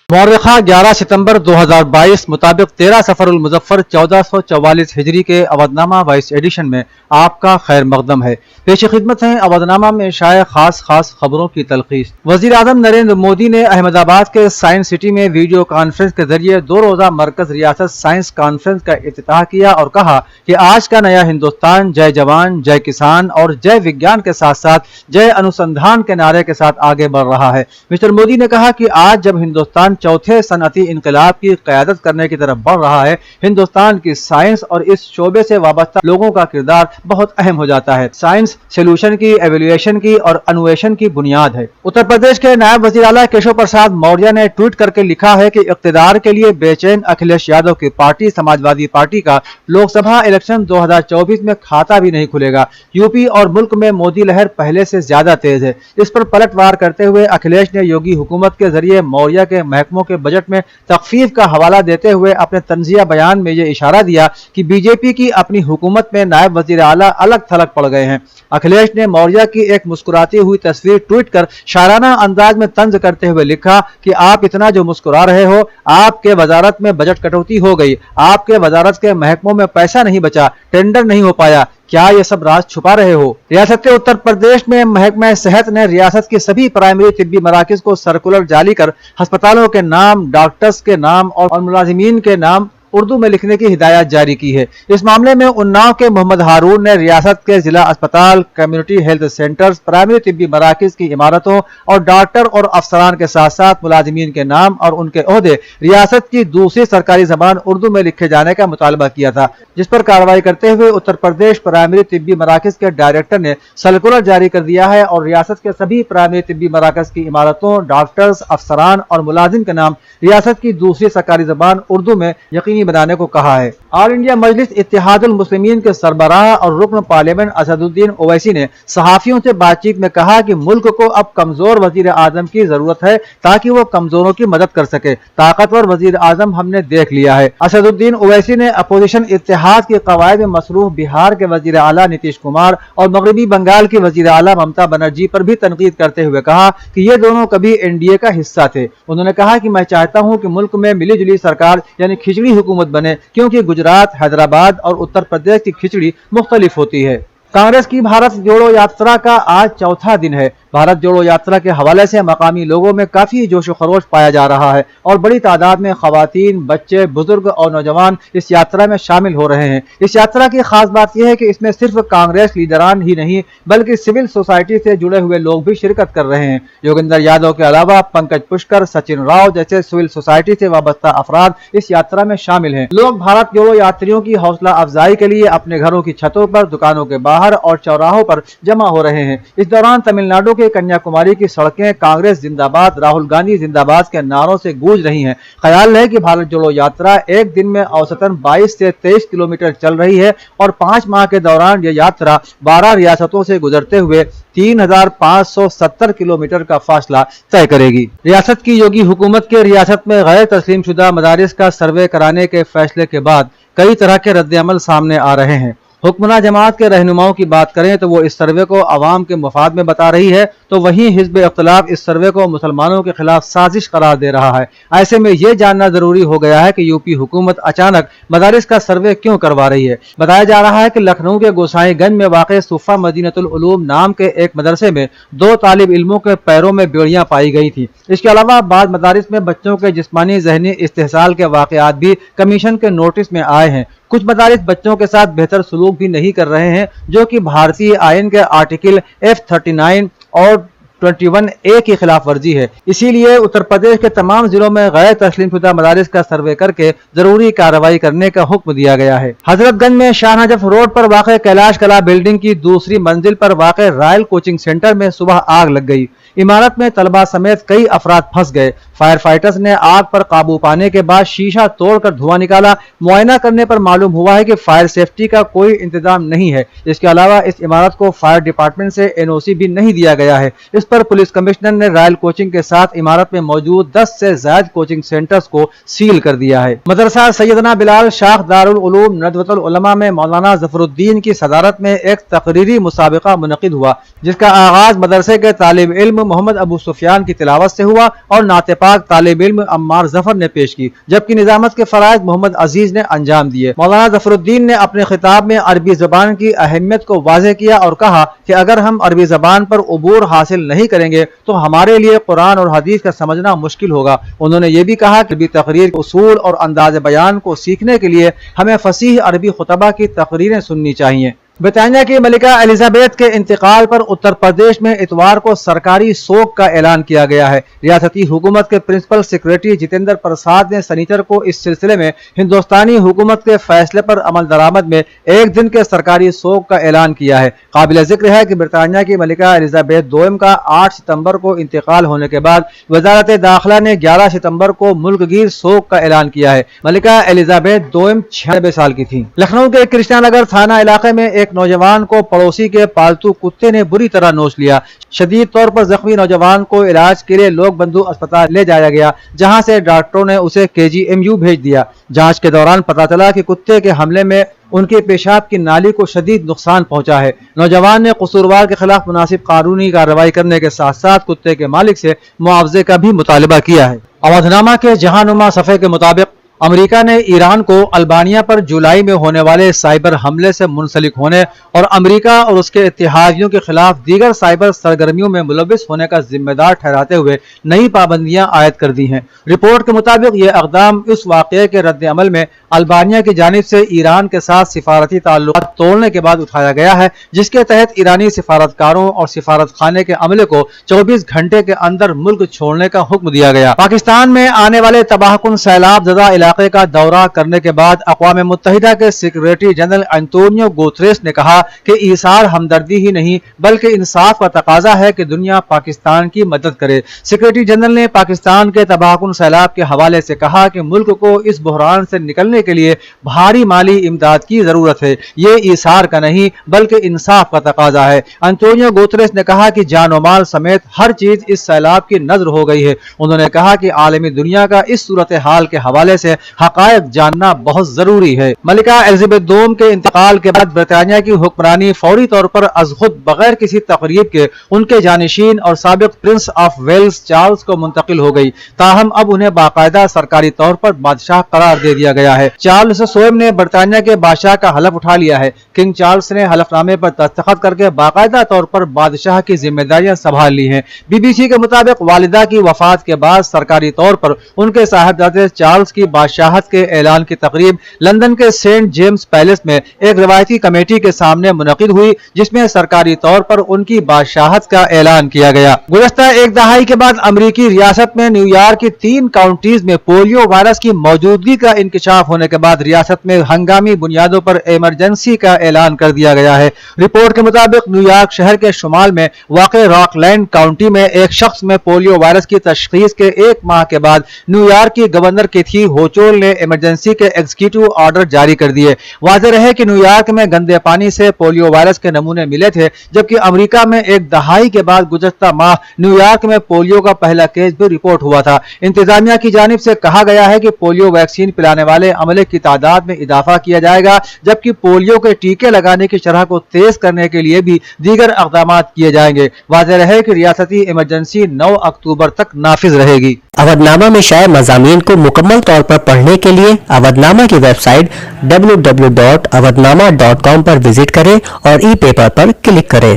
मौरखा 11 सितंबर 2022 मुताबिक 13 सफरुल मुजफ्फर 1444 हिजरी के Avadhnama vice addition में आपका खैर मकदम है। पेश खिदमत है अवधनामा में शाये खास खबरों की तलखीस। वजीर आजम नरेंद्र मोदी ने अहमदाबाद के साइंस सिटी में वीडियो कॉन्फ्रेंस के जरिए 2 रोजा मरकज रियासत साइंस कॉन्फ्रेंस का इफ्तिताह किया और कहा कि आज का नया हिंदुस्तान जय जवान, जय किसान और जय विज्ञान के साथ साथ जय अनुसंधान के नारे के साथ आगे बढ़ रहा है। मिस्टर मोदी ने कहा कि आज जब हिंदुस्तान चौथे सनअती इनकलाब की क़यादत करने की तरफ बढ़ रहा है, हिंदुस्तान की साइंस और इस शोबे से वाबस्ता लोगों का किरदार बहुत अहम हो जाता है। साइंस सोल्यूशन की, एवेल्युएशन की और अन्वेषण की बुनियाद है। उत्तर प्रदेश के नायब वजीर आला केशव प्रसाद मौर्य ने ट्वीट करके लिखा है कि इक़्तिदार के लिए बेचैन अखिलेश यादव की पार्टी समाजवादी पार्टी का लोकसभा इलेक्शन 2024 में खाता भी नहीं खुलेगा। यूपी और मुल्क में मोदी लहर पहले से ज्यादा तेज है। इस पर पलटवार करते हुए अखिलेश ने योगी हुकूमत के जरिए मौर्य के महकमों के बजट में तखफीफ का हवाला देते हुए अपने तंजिया बयान में यह इशारा दिया कि बीजेपी की अपनी हुकूमत में नायब वजीर आला अलग थलग पड़ गए हैं। अखिलेश ने मौर्य की एक मुस्कुराती हुई तस्वीर ट्वीट कर शाराना अंदाज में तंज करते हुए लिखा कि आप इतना जो मुस्कुरा रहे हो, आपके वजारत में बजट कटौती हो गई, आपके वजारत के महकमों में पैसा नहीं बचा, टेंडर नहीं हो पाया, क्या ये सब राज छुपा रहे हो? रियासत के उत्तर प्रदेश में महकमा सेहत ने रियासत की सभी प्राइमरी तिब्बी मराकज को सर्कुलर जारी कर अस्पतालों के नाम, डॉक्टर्स के नाम और मुलाजिमीन के नाम उर्दू में लिखने की हिदायत जारी की है। इस मामले में उन्नाव के मोहम्मद हारून ने रियासत के जिला अस्पताल, कम्युनिटी हेल्थ सेंटर्स, प्राइमरी तिब्बी मराकज की इमारतों और डॉक्टर और अफसरान के साथ साथ मुलाजिमीन के नाम और उनके ओहदे रियासत की दूसरी सरकारी जबान उर्दू में लिखे जाने का मुतालबा किया था, जिस पर कार्रवाई करते हुए उत्तर प्रदेश प्राइमरी तिब्बी मराकज के डायरेक्टर ने सर्कुलर जारी कर दिया है और रियासत के सभी प्राइमरी तिब्बी मराकज की इमारतों, डॉक्टर्स, अफसरान और मुलाजिम के नाम रियासत की दूसरी सरकारी जबान उर्दू में यकीनी बनाने को कहा है। ऑल इंडिया मजलिस इत्तेहादुल मुस्लिमीन के सरबराह और रुकन पार्लियामेंट असदुद्दीन ओवैसी ने सहाफियों से बातचीत में कहा कि मुल्क को अब कमजोर वजीर आजम की जरूरत है ताकि वो कमजोरों की मदद कर सके। ताकतवर वजीर आजम हमने देख लिया है। असदुद्दीन ओवैसी ने अपोजिशन इत्तेहाद की कवायद में मसरूफ बिहार के वजीर आला नीतीश कुमार और मगरबी बंगाल की वजीर आला ममता बनर्जी पर भी तनकीद करते हुए कहा कि ये दोनों कभी एनडीए का हिस्सा थे। उन्होंने कहा कि मैं चाहता हूं कि मुल्क में मिली जुली सरकार यानी खिचड़ी हुकूमत बने, क्योंकि गुजरात, हैदराबाद और उत्तर प्रदेश की खिचड़ी मुख्तलिफ होती है। कांग्रेस की भारत जोड़ो यात्रा का आज चौथा दिन है। भारत जोड़ो यात्रा के हवाले से मकामी लोगों में काफी जोश खरोश पाया जा रहा है और बड़ी तादाद में खवातीन, बच्चे, बुजुर्ग और नौजवान इस यात्रा में शामिल हो रहे हैं। इस यात्रा की खास बात यह है कि इसमें सिर्फ कांग्रेस लीडरान ही नहीं बल्कि सिविल सोसाइटी से जुड़े हुए लोग भी शिरकत कर रहे हैं। योगेंद्र यादव के अलावा पंकज पुष्कर, सचिन राव जैसे सिविल सोसाइटी से वाबस्ता अफराद इस यात्रा में शामिल हैं। लोग भारत जोड़ो यात्रियों की हौसला अफजाई के लिए अपने घरों की छतों पर, दुकानों के बाहर और चौराहों पर जमा हो रहे हैं। इस दौरान तमिलनाडु के कन्याकुमारी की सड़कें कांग्रेस जिंदाबाद, राहुल गांधी जिंदाबाद के नारों से गूंज रही हैं। ख्याल है कि भारत जोड़ो यात्रा एक दिन में औसतन 22 से 23 किलोमीटर चल रही है और 5 माह के दौरान यह यात्रा 12 रियासतों से गुजरते हुए 3570 किलोमीटर का फासला तय करेगी। रियासत की योगी हुकूमत के रियासत में गैर तस्लीम शुदा मदारिस का सर्वे कराने के फैसले के बाद कई तरह के रद्द-ए-अमल सामने आ रहे हैं। हुक्मरान जमात के रहनुमाओं की बात करें तो वो इस सर्वे को अवाम के मफाद में बता रही है, तो वहीं हिज़्ब इख्तिलाफ इस सर्वे को मुसलमानों के खिलाफ साजिश करार दे रहा है। ऐसे में ये जानना जरूरी हो गया है कि यूपी हुकूमत अचानक मदारिस का सर्वे क्यों करवा रही है। बताया जा रहा है कि लखनऊ के गोसाईगंज में वाक़े सुफ़ा मदीनतुल उलूम नाम के एक मदरसे में 2 तालिब इल्मों के पैरों में बेड़ियां पाई गई थी। इसके अलावा बाद मदारिस में बच्चों के जिस्मानी ज़हनी इस्तेहसाल के वाक़यात भी कमीशन के नोटिस में आए हैं। कुछ मदारिस बच्चों के साथ बेहतर सलूक भी नहीं कर रहे हैं, जो कि भारतीय आईन के आर्टिकल F39 और 21A की खिलाफ वर्जी है। इसीलिए उत्तर प्रदेश के तमाम जिलों में गैर तस्लीम शुदा मदारिस का सर्वे करके जरूरी कार्रवाई करने का हुक्म दिया गया है। हजरतगंज में शाह नजफ रोड पर वाक़े कैलाश कला बिल्डिंग की दूसरी मंजिल पर वाक़े रॉयल कोचिंग सेंटर में सुबह आग लग गई। इमारत में तलबा समेत कई अफराद फंस गए। फायर फाइटर्स ने आग पर काबू पाने के बाद शीशा तोड़कर धुआं निकाला। मुआयना करने पर मालूम हुआ है कि फायर सेफ्टी का कोई इंतजाम नहीं है। इसके अलावा इस इमारत को फायर डिपार्टमेंट से NOC भी नहीं दिया गया है। इस पर पुलिस कमिश्नर ने रॉयल कोचिंग के साथ इमारत में मौजूद 10 से ज्यादा कोचिंग सेंटर्स को सील कर दिया है। मदरसा सैयदना बिलाल शाख दारुल उलूम नदवतुल उलमा में मौलाना जफरुद्दीन की सदारत में एक तकरीरी मुसाबिका मुनक़िद हुआ, जिसका आगाज मदरसे के तालिब इल्म मोहम्मद अबू सुफियान की तिलावत से हुआ और नाते پاک طالب علم عمار ظفر نے پیش کی، جبکہ نظامت کے فرائض محمد عزیز نے انجام دیے۔ مولانا ظفر الدین نے اپنے خطاب میں عربی زبان کی اہمیت کو واضح کیا اور کہا کہ اگر ہم عربی زبان پر عبور حاصل نہیں کریں گے تو ہمارے لیے قرآن اور حدیث کا سمجھنا مشکل ہوگا۔ انہوں نے یہ بھی کہا کہ عربی تقریر کے اصول اور انداز بیان کو سیکھنے کے لیے ہمیں فصیح عربی خطبہ کی تقریریں سننی چاہیے۔ برطانیہ کی ملکہ ایلزابیتھ کے انتقال پر اتر پردیش میں اتوار کو سرکاری سوگ کا اعلان کیا گیا ہے۔ ریاستی حکومت کے پرنسپل سیکریٹری جتیندر پرساد نے سنیچر کو اس سلسلے میں ہندوستانی حکومت کے فیصلے پر عمل درآمد میں ایک دن کے سرکاری سوگ کا اعلان کیا ہے۔ قابل ذکر ہے کہ برطانیہ کی ملکہ ایلزابیتھ دوم کا 8 ستمبر کو انتقال ہونے کے بعد وزارت داخلہ نے 11 ستمبر کو ملک گیر سوگ کا اعلان کیا ہے۔ ملکہ ایلزابیتھ دوم 96 سال کی تھیں۔ لکھنؤ کے کرشنا نگر تھانہ علاقے میں ایک نوجوان کو پڑوسی کے پالتو کتے نے بری طرح نوچ لیا۔ شدید طور پر زخمی نوجوان کو علاج کے لیے لوک بندھو اسپتال لے جایا گیا، جہاں سے ڈاکٹروں نے اسے KGMU بھیج دیا۔ جانچ کے دوران پتہ چلا کہ کتے کے حملے میں ان کے پیشاب کی نالی کو شدید نقصان پہنچا ہے۔ نوجوان نے قصوروار کے خلاف مناسب قانونی کارروائی کرنے کے ساتھ ساتھ کتے کے مالک سے معاوضے کا بھی مطالبہ کیا ہے۔ اودھ نامہ کے جہاں-نما صفحے کے مطابق امریکہ نے ایران کو البانیہ پر جولائی میں ہونے والے سائبر حملے سے منسلک ہونے اور امریکہ اور اس کے اتحادیوں کے خلاف دیگر سائبر سرگرمیوں میں ملوث ہونے کا ذمہ دار ٹھہراتے ہوئے نئی پابندیاں عائد کر دی ہیں۔ رپورٹ کے مطابق یہ اقدام اس واقعے کے رد عمل میں البانیہ کی جانب سے ایران کے ساتھ سفارتی تعلقات توڑنے کے بعد اٹھایا گیا ہے، جس کے تحت ایرانی سفارتکاروں اور سفارت خانے کے عملے کو 24 گھنٹے کے اندر ملک چھوڑنے کا حکم دیا گیا۔ پاکستان میں آنے والے تباہ کن سیلاب زدہ علاقے کا دورہ کرنے کے بعد اقوام متحدہ کے سیکریٹری جنرل انتونیو گوتریس نے کہا کہ ایثار ہمدردی ہی نہیں بلکہ انصاف کا تقاضا ہے کہ دنیا پاکستان کی مدد کرے۔ سیکریٹری جنرل نے پاکستان کے تباہ کن سیلاب کے حوالے سے کہا کہ ملک کو اس بحران سے نکلنے کے لیے بھاری مالی امداد کی ضرورت ہے، یہ ایثار کا نہیں بلکہ انصاف کا تقاضا ہے۔ انتونیو گوتریس نے کہا کہ جان و مال سمیت ہر چیز اس سیلاب کی نذر ہو گئی ہے۔ انہوں نے کہا کہ عالمی دنیا کا اس صورتحال کے حوالے سے حقائق جاننا بہت ضروری ہے۔ ملکہ ایلزابیتھ دوم کے انتقال کے بعد برطانیہ کی حکمرانی فوری طور پر از خود بغیر کسی تقریب کے ان کے جانشین اور سابق پرنس آف ویلز چارلز کو منتقل ہو گئی، تاہم اب انہیں باقاعدہ سرکاری طور پر بادشاہ قرار دے دیا گیا ہے۔ چارلز سوئم نے برطانیہ کے بادشاہ کا حلف اٹھا لیا ہے۔ کنگ چارلز نے حلف نامے پر دستخط کر کے باقاعدہ طور پر بادشاہ کی ذمہ داریاں سنبھال لی ہیں۔ BBC کے مطابق والدہ کی وفات کے بعد سرکاری طور پر ان کے صاحبزادے چارلز کی بادشاہت کے اعلان کی تقریب لندن کے سینٹ جیمز پیلس میں ایک روایتی کمیٹی کے سامنے منعقد ہوئی، جس میں سرکاری طور پر ان کی بادشاہت کا اعلان کیا گیا۔ گزشتہ ایک دہائی کے بعد امریکی ریاست میں نیو یارک کی 3 کاؤنٹیز میں پولیو وائرس کی موجودگی کا انکشاف ہونے کے بعد ریاست میں ہنگامی بنیادوں پر ایمرجنسی کا اعلان کر دیا گیا ہے۔ رپورٹ کے مطابق نیو یارک شہر کے شمال میں واقع راک لینڈ کاؤنٹی میں ایک شخص میں پولیو وائرس کی تشخیص کے 1 ماہ کے بعد نیو یارک کی گورنر کیتھی ہوچول نے ایمرجنسی کے ایگزیکٹو آرڈر جاری کر دیے۔ واضح رہے کہ نیو یارک میں گندے پانی سے پولیو وائرس کے نمونے ملے تھے، جبکہ امریکہ میں ایک دہائی کے بعد گزشتہ ماہ نیو یارک میں پولیو کا پہلا کیس بھی رپورٹ ہوا تھا۔ انتظامیہ کی جانب سے کہا گیا ہے کہ پولیو ویکسین پلانے والے عملے کی تعداد میں اضافہ کیا جائے گا، جبکہ پولیو کے ٹیکے لگانے کی شرح کو تیز کرنے کے لیے بھی دیگر اقدامات کیے جائیں گے۔ واضح رہے کہ ریاستی ایمرجنسی 9 اکتوبر تک نافذ رہے گی۔ اودھ نامہ میں شائع مضامین کو مکمل طور پر پڑھنے کے لیے اودھ نامہ کی ویب سائٹ www.awadhnama.com پر وزٹ کریں اور ای پیپر پر کلک کریں۔